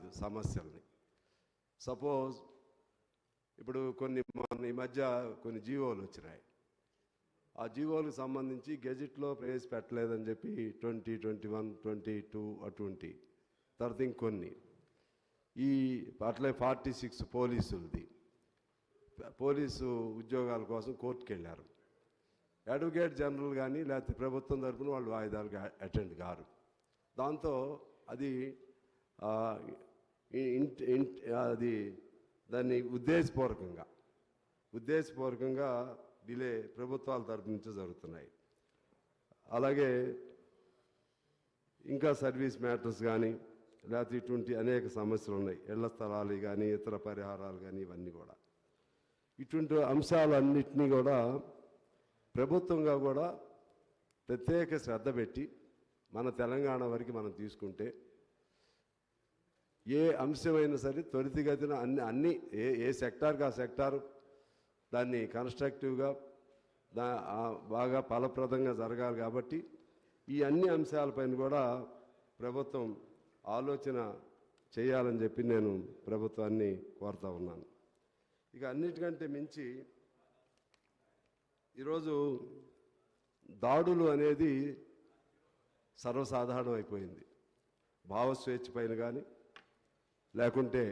కాదు సమస్యల్ని. సపోజ్ ఇప్పుడు ఈ మధ్య కొన్ని జీవోలు వచ్చినాయి. ఆ జీవోలకు సంబంధించి గెజిట్లో ప్రవేశపెట్టలేదని చెప్పి 2021, 22 అటువంటి తర్వాత ఇంకొన్ని అట్లే 46 పోలీసు ఉద్యోగాల కోసం కోర్టుకు వెళ్ళారు. అడ్వకేట్ జనరల్ కానీ లేకపోతే ప్రభుత్వం తరఫున వాళ్ళు వాయిదాలకు అటెండ్ కారు. దాంతో అది దాన్ని ఉద్దేశపూర్వకంగా డిలే ప్రభుత్వాల తరఫు నుంచి జరుగుతున్నాయి. అలాగే ఇంకా సర్వీస్ మ్యాటర్స్ కానీ లేకపోతే ఇటువంటి అనేక సమస్యలు ఉన్నాయి. ఇళ్ల స్థలాలు కానీ ఇతర పరిహారాలు కానీ ఇవన్నీ కూడా ఇటువంటి అంశాలన్నింటినీ కూడా ప్రభుత్వంగా కూడా ప్రత్యేక శ్రద్ధ పెట్టి మన తెలంగాణ వరకు మనం తీసుకుంటే ఏ అంశమైనా సరే త్వరితగతిన అన్ని ఏ సెక్టార్కి ఆ సెక్టారు దాన్ని కన్స్ట్రక్టివ్గా బాగా ఫలప్రదంగా జరగాలి. కాబట్టి ఈ అన్ని అంశాలపైన కూడా ప్రభుత్వం ఆలోచన చేయాలని చెప్పి నేను ప్రభుత్వాన్ని కోరుతా ఉన్నాను. ఇక అన్నిటికంటే మించి ఈరోజు దాడులు అనేది సర్వసాధారణం అయిపోయింది. భావస్వేచ్ఛ పైన కానీ లేకుంటే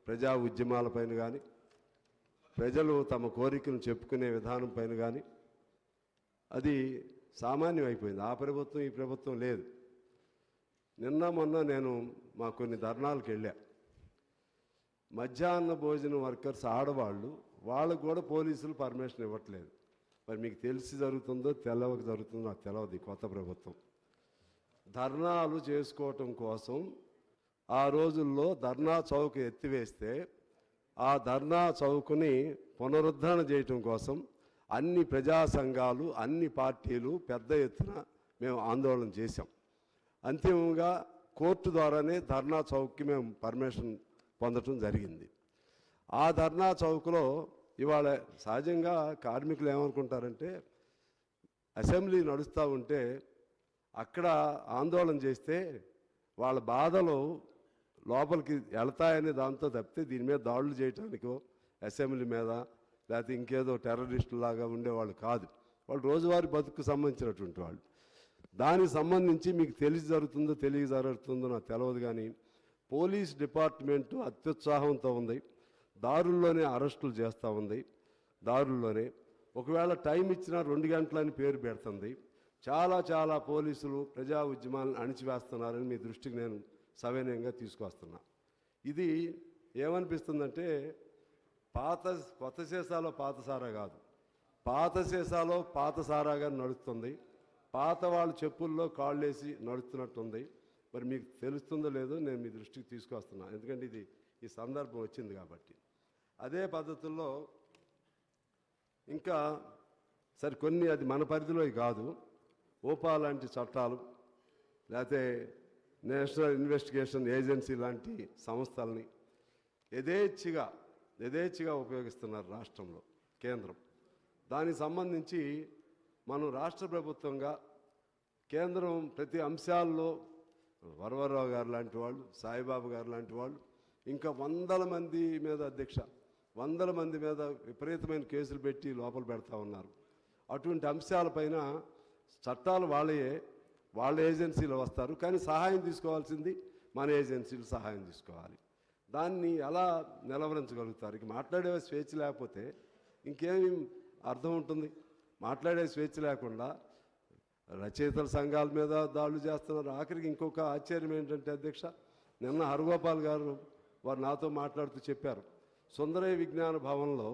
ప్రజా ఉద్యమాలపైన కానీ ప్రజలు తమ కోరికలను చెప్పుకునే విధానం పైన కానీ అది సామాన్యం అయిపోయింది. ఆ ప్రభుత్వం ఈ ప్రభుత్వం లేదు. నిన్న మొన్న నేను మా కొన్ని ధర్నాలకు వెళ్ళా. మధ్యాహ్న భోజన వర్కర్స్ ఆడవాళ్ళు వాళ్ళకు కూడా పోలీసులు పర్మిషన్ ఇవ్వట్లేదు. మరి మీకు తెలిసి జరుగుతుందో తెల్లవక జరుగుతుందో నాకు తెలియదు. ఈ కొత్త ప్రభుత్వం ధర్నాలు చేసుకోవటం కోసం ఆ రోజుల్లో ధర్నా చౌక్ ఎత్తివేస్తే ఆ ధర్నా చౌక్ని పునరుద్ధరణ చేయటం కోసం అన్ని ప్రజా సంఘాలు అన్ని పార్టీలు పెద్ద ఎత్తున మేము ఆందోళన చేశాం. అంతిమంగా కోర్టు ద్వారానే ధర్నా చౌక్కి మేము పర్మిషన్ పొందటం జరిగింది. ఆ ధర్నా చౌక్లో ఇవాళ సహజంగా కార్మికులు ఏమనుకుంటారంటే అసెంబ్లీ నడుస్తూ ఉంటే అక్కడ ఆందోళన చేస్తే వాళ్ళ బాధలు లోపలికి వెళతాయనే దాంతో తప్పితే దీని మీద దాడులు చేయటానికో అసెంబ్లీ మీద లేకపోతే ఇంకేదో టెర్రరిస్టులాగా ఉండేవాళ్ళు కాదు. వాళ్ళు రోజువారీ బతుకు సంబంధించినటువంటి వాళ్ళు. దానికి సంబంధించి మీకు తెలిసి జరుగుతుందో తెలియ జరుగుతుందో నాకు తెలియదు. కానీ పోలీస్ డిపార్ట్మెంటు అత్యుత్సాహంతో ఉంది. దారుల్లోనే అరెస్టులు చేస్తూ ఉంది. దారుల్లోనే ఒకవేళ టైం ఇచ్చినా 2 గంటలని పేరు పెడుతుంది. చాలా పోలీసులు ప్రజా ఉద్యమాలను అణిచివేస్తున్నారని మీ దృష్టికి నేను సవినయంగా తీసుకొస్తున్నా. ఇది ఏమనిపిస్తుందంటే కొత్త సీసాలో పాత సారా కాదు, పాత సీసాలో పాత సారాగా నడుస్తుంది. పాత వాళ్ళ చెప్పుల్లో కాళ్ళేసి నడుస్తున్నట్టుంది. మరి మీకు తెలుస్తుందో లేదో నేను మీ దృష్టికి తీసుకొస్తున్నా. ఎందుకంటే ఈ సందర్భం వచ్చింది కాబట్టి. అదే పద్ధతుల్లో ఇంకా సరే కొన్ని అది మన పరిధిలో కాదు. ఓపా లాంటి చట్టాలు లేకపోతే నేషనల్ ఇన్వెస్టిగేషన్ ఏజెన్సీ లాంటి సంస్థల్ని యథేచ్ఛగా ఉపయోగిస్తున్నారు రాష్ట్రంలో కేంద్రం. దానికి సంబంధించి మనం రాష్ట్ర ప్రభుత్వంగా కేంద్రం ప్రతి అంశాల్లో వరవరరావు గారు లాంటి వాళ్ళు, సాయిబాబు గారు లాంటి వాళ్ళు ఇంకా 100 మంది మీద విపరీతమైన కేసులు పెట్టి లోపల పెడతా ఉన్నారు. అటువంటి అంశాలపైన చట్టాలు వాళ్ళ ఏజెన్సీలు వస్తారు. కానీ సహాయం తీసుకోవాల్సింది మన ఏజెన్సీలు సహాయం తీసుకోవాలి. దాన్ని ఎలా నిలవరించగలుగుతారు? ఇక మాట్లాడే స్వేచ్ఛ లేకపోతే ఇంకేమి అర్థం ఉంటుంది? మాట్లాడే స్వేచ్ఛ లేకుండా రచయితల సంఘాల మీద దాడులు చేస్తున్నారు. ఆఖరికి ఇంకొక ఆశ్చర్యం ఏంటంటే అధ్యక్ష, నిన్న హరగోపాల్ గారు వారు నాతో మాట్లాడుతూ చెప్పారు, సుందరయ్య విజ్ఞాన భవన్లో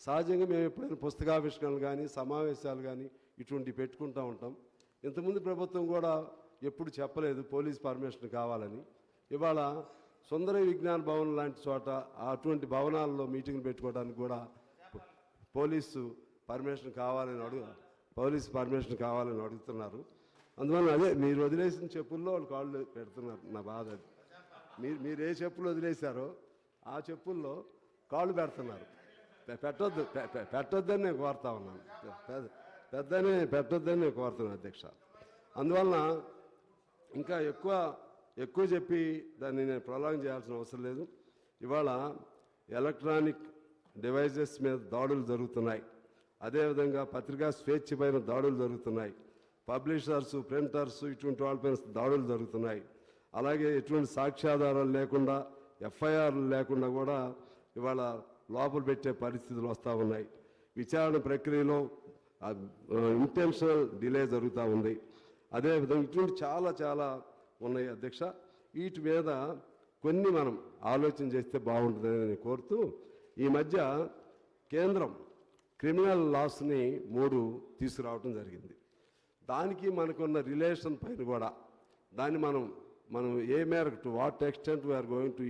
సహజంగా మేము ఎప్పుడైనా పుస్తకావిష్కరణలు కానీ సమావేశాలు కానీ ఇటువంటివి పెట్టుకుంటూ ఉంటాం. ఇంతకుముందు ప్రభుత్వం కూడా ఎప్పుడు చెప్పలేదు పోలీస్ పర్మిషన్ కావాలని. ఇవాళ సుందరయ్య విజ్ఞాన భవన్ లాంటి చోట అటువంటి భవనాల్లో మీటింగ్లు పెట్టుకోవడానికి కూడా పోలీసు పర్మిషన్ కావాలని అడుగుతున్నారు. అందువల్ల అదే మీరు వదిలేసిన చెప్పుల్లో వాళ్ళు కాళ్ళు పెడుతున్నారు. నా బాధ అది. మీరు ఏ చెప్పులు వదిలేశారో ఆ చెప్పుల్లో కాళ్ళు పెడుతున్నారు. పెట్టొద్దని నేను కోరుతా ఉన్నాను. పెట్టొద్దని నేను కోరుతున్నాను అధ్యక్ష. అందువలన ఇంకా ఎక్కువ ఎక్కువ చెప్పి దాన్ని నేను ప్రొలాంగ్ చేయాల్సిన అవసరం లేదు. ఇవాళ ఎలక్ట్రానిక్ డివైజెస్ మీద దాడులు జరుగుతున్నాయి. అదేవిధంగా పత్రికా స్వేచ్ఛ పైన దాడులు జరుగుతున్నాయి. పబ్లిషర్సు, ప్రింటర్సు ఇటువంటి వాళ్ళపైన దాడులు జరుగుతున్నాయి. అలాగే ఎటువంటి సాక్ష్యాధారాలు లేకుండా, ఎఫ్ఐఆర్లు లేకుండా కూడా ఇవాళ లోపల పెట్టే పరిస్థితులు వస్తూ ఉన్నాయి. విచారణ ప్రక్రియలో ఇంటెన్షనల్ డిలే జరుగుతూ ఉంది. అదేవిధంగా ఇటువంటి చాలా చాలా ఉన్నాయి అధ్యక్ష. వీటి మీద కొన్ని మనం ఆలోచన చేస్తే బాగుంటుందని నేను కోరుతూ, ఈ మధ్య కేంద్రం క్రిమినల్ లాస్ని 3 తీసుకురావడం జరిగింది. దానికి మనకున్న రిలేషన్ పైన కూడా దాన్ని మనం ఏ మేరకు to what extent we are going to